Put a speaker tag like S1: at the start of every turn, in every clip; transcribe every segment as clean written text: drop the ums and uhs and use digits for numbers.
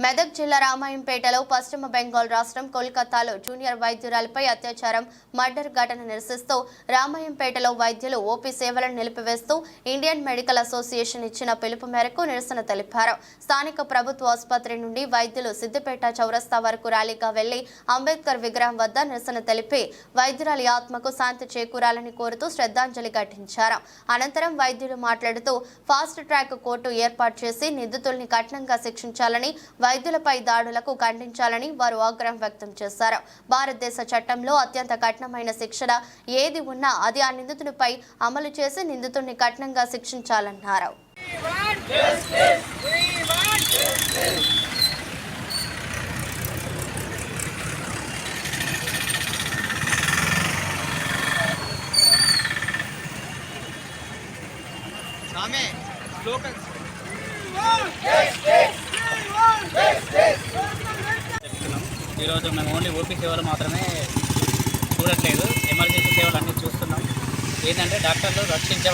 S1: మెదక్ జిల్లా రామాయంపేటలో పశ్చిమ బెంగాల్ రాష్ట్రం కోల్కతాలో జూనియర్ వైద్యురాలపై అత్యాచారం మర్డర్ ఘటన నిరసిస్తూ రామాయంపేటలో వైద్యులు ఓపీ సేవలను నిలిపివేస్తూ ఇండియన్ మెడికల్ అసోసియేషన్ ఇచ్చిన పిలుపు మేరకు నిరసన తెలిపారు. స్థానిక ప్రభుత్వ ఆసుపత్రి నుండి వైద్యులు సిద్దిపేట చౌరస్తా వరకు ర్యాలీగా వెళ్లి అంబేద్కర్ విగ్రహం వద్ద నిరసన తెలిపి వైద్యురాలి ఆత్మకు శాంతి చేకూరాలని కోరుతూ శ్రద్ధాంజలి ఘటించారు. అనంతరం వైద్యులు మాట్లాడుతూ ఫాస్ట్ ట్రాక్ కోర్టు ఏర్పాటు చేసి నిందితుల్ని కఠినంగా శిక్షించాలని వైద్యులపై దాడులకు ఖండించాలని వారు ఆగ్రహం వ్యక్తం చేశారు. భారతదేశ చట్టంలో అత్యంత కఠినమైన శిక్షణ ఏది ఉన్నా అది ఆ నిందితునిపై అమలు చేసి నిందితుడిని కఠినంగా శిక్షించాలన్నారు.
S2: ఈరోజు మేము ఓన్లీ ఓపీ సేవలు మాత్రమే చూడట్లేదు, ఎమర్జెన్సీ సేవలు అన్నీ చూస్తున్నాం. ఏంటంటే డాక్టర్లు రక్షించే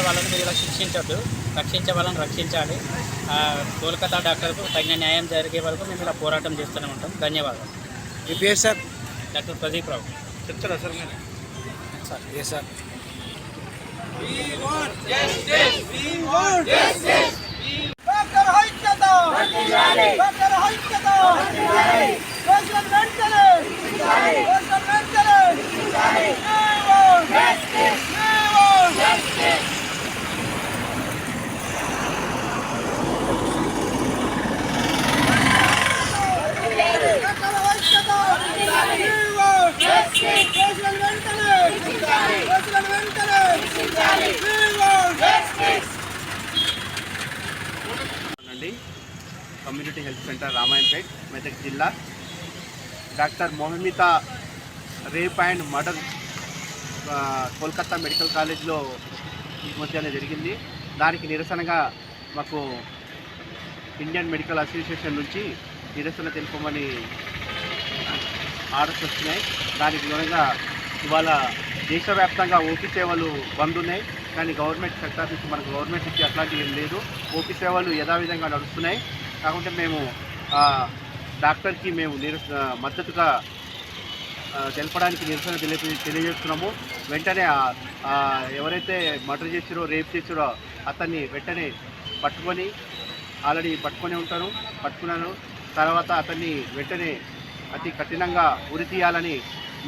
S2: వాళ్ళని మీరు శిక్షించొద్దు, రక్షించే వాళ్ళని రక్షించాలి. కోల్కతా డాక్టర్కు తగిన న్యాయం జరిగే వరకు మేము ఇలా పోరాటం చేస్తూనే ఉంటాం. ధన్యవాదాలు.
S3: మీ పేరు సార్?
S2: డాక్టర్ ప్రదీప్ రావు.
S3: చెప్తారా సార్ మీరు? సార్ ఏ sir?
S4: Community health centre Ramayampet, Medak జిల్లా. Doctor Mohamita rape and murder Kolkata medical కాలేజ్లో ఈ మధ్యనే జరిగింది. దానికి నిరసనగా మాకు ఇండియన్ మెడికల్ అసోసియేషన్ నుంచి నిరసన తెలుపమని ఆర్డర్స్ వస్తున్నాయి. దానికి విధంగా ఇవాళ దేశవ్యాప్తంగా ఓపీ సేవలు బంద్ ఉన్నాయి. కానీ గవర్నమెంట్ సెక్టార్ నుంచి మనకు గవర్నమెంట్ నుంచి అట్లాంటివి ఏం లేదు. ఓపీ సేవలు యథావిధంగా నడుస్తున్నాయి. కాకుంటే మేము డాక్టర్కి మేము మద్దతుగా తెలపడానికి నిరసన తెలియజేస్తున్నాము. వెంటనే ఎవరైతే మర్డర్ చేసిరో, రేప్ చేసిరో అతన్ని వెంటనే పట్టుకొని పట్టుకున్నాను. తర్వాత అతన్ని వెంటనే అతి కఠినంగా ఉరి తీయాలని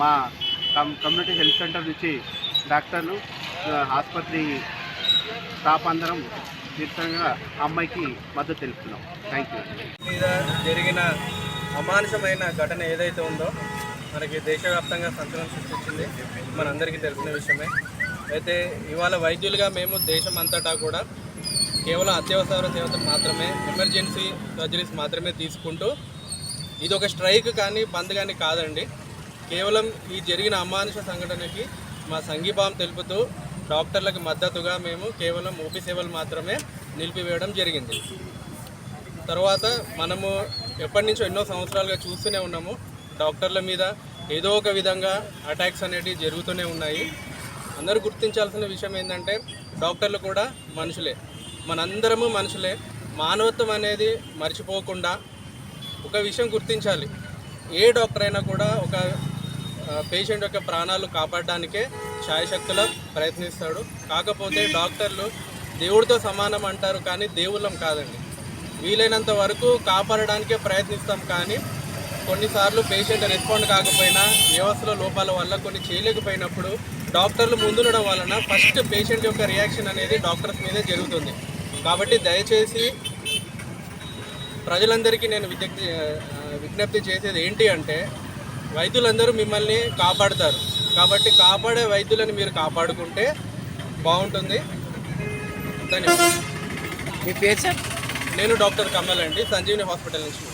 S4: మా కమ్యూనిటీ హెల్త్ సెంటర్ నుంచి డాక్టర్లు, ఆసుపత్రి స్టాఫ్ అందరం నిరసనగా అమ్మాయికి మద్దతు తెలుపుతున్నాం. Thank you.
S5: మీద జరిగిన అమానుషమైన ఘటన ఏదైతే ఉందో మనకి దేశవ్యాప్తంగా సంచలనం సృష్టించింది, మనందరికీ తెలిసిన విషయమే. అయితే ఇవాళ వైద్యులుగా మేము దేశం అంతటా కూడా కేవలం అత్యవసర సేవలు మాత్రమే, ఎమర్జెన్సీ సర్జరీస్ మాత్రమే తీసుకుంటూ, ఇది ఒక స్ట్రైక్ కానీ బంద్ కానీ కాదండి. కేవలం ఈ జరిగిన అమానుష సంఘటనకి మా సంఘీభావం తెలుపుతూ డాక్టర్లకు మద్దతుగా మేము కేవలం ఓపీ సేవలు మాత్రమే నిలిపివేయడం జరిగింది. తర్వాత మనము ఎప్పటి నుంచో ఎన్నో సంవత్సరాలుగా చూస్తూనే ఉన్నాము, డాక్టర్ల మీద ఏదో ఒక విధంగా అటాక్స్ అనేటివి జరుగుతూనే ఉన్నాయి. అందరూ గుర్తించాల్సిన విషయం ఏంటంటే డాక్టర్లు కూడా మనుషులే, మనందరము మనుషులే. మానవత్వం అనేది మర్చిపోకుండా ఒక విషయం గుర్తించాలి, ఏ డాక్టర్ అయినా కూడా ఒక పేషెంట్ యొక్క ప్రాణాలు కాపాడడానికే శాయశక్తులా ప్రయత్నిస్తాడు. కాకపోతే డాక్టర్లు దేవుడితో సమానం అంటారు, కానీ దేవుళ్ళం కాదండి. వీలైనంత వరకు కాపాడడానికే ప్రయత్నిస్తాం, కానీ కొన్నిసార్లు పేషెంట్ రెస్పాండ్ కాకపోయినా, వ్యవస్థలో లోపాల వల్ల కొన్ని చేయలేకపోయినప్పుడు డాక్టర్లు ముందుండడం వలన ఫస్ట్ పేషెంట్ యొక్క రియాక్షన్ అనేది డాక్టర్స్ మీదే జరుగుతుంది. కాబట్టి దయచేసి ప్రజలందరికీ నేను విజ్ఞప్తి చేసేది ఏంటి అంటే, వైద్యులందరూ మిమ్మల్ని కాపాడుతారు, కాబట్టి కాపాడే వైద్యులను మీరు కాపాడుకుంటే బాగుంటుంది. ధన్యవాదాలు.
S3: మీ పేరు సార్?
S5: నేను డాక్టర్ కమల్ అండి, సంజీవిని హాస్పిటల్ నుంచి.